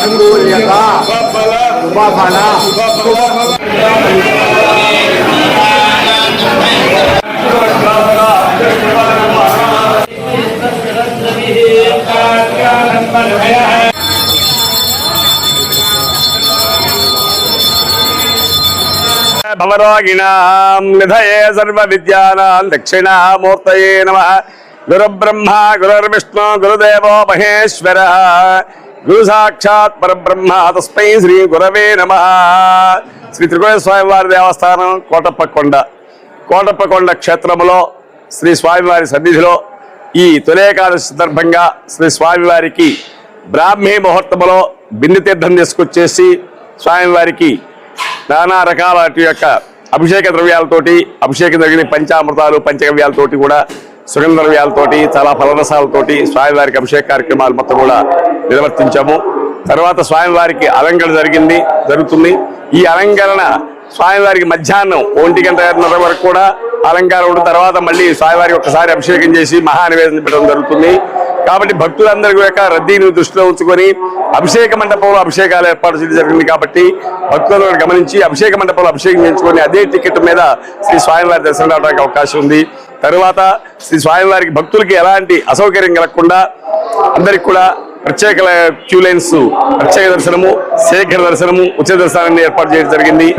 అంగూల్యత శుభఫల భవరోగిణాం నిధయే సర్వ విద్యానాం దక్షిణామూర్తయే నమః. గురుబ్రహ్మ గురుర్విష్ణు గురుదేవో మహేశ్వర గురు సాక్షాత్ పరబ్రహ్మ తస్మై శ్రీ గురవే నమః. శ్రీ త్రికోణ స్వామివారి దేవస్థానం కోటప్పకొండ క్షేత్రంలో శ్రీ స్వామివారి సన్నిధిలో ఈ తొలేకాదశి సందర్భంగా శ్రీ స్వామివారికి బ్రాహ్మీ ముహూర్తంలో బిందు తీర్థం తీసుకొచ్చేసి స్వామివారికి నానా రకాల యొక్క అభిషేక ద్రవ్యాలతోటి అభిషేకం జరిగిన పంచామృతాలు పంచగవ్యాలతోటి కూడా సుగంధ ద్రవ్యాలతోటి చాలా ఫలరసాలతోటి స్వామివారికి అభిషేక కార్యక్రమాలు మొత్తం కూడా నిర్వర్తించాము. తర్వాత స్వామివారికి అలంకరణ జరుగుతుంది. ఈ అలంకరణ స్వామివారికి మధ్యాహ్నం 1:30 వరకు కూడా అలంకారం ఉన్న తర్వాత మళ్ళీ స్వామివారికి ఒకసారి అభిషేకం చేసి మహానివేదన పెట్టడం జరుగుతుంది. కాబట్టి భక్తులందరికీ యొక్క రద్దీని దృష్టిలో ఉంచుకొని అభిషేక మండపంలో అభిషేకాలు ఏర్పాటు చేయడం జరిగింది. కాబట్టి భక్తులందరూ గమనించి అభిషేక మండపంలో అభిషేకం చేయించుకొని అదే టికెట్ మీద శ్రీ స్వామివారి దర్శనం రావడానికి అవకాశం ఉంది. తర్వాత శ్రీ స్వామివారికి భక్తులకి ఎలాంటి అసౌకర్యం కలగకుండా అందరికి కూడా ప్రత్యేక క్యూ లైన్స్, ప్రత్యేక దర్శనము, శీఘ్ర దర్శనము, ఉచిత దర్శనాన్ని ఏర్పాటు చేయడం జరిగింది.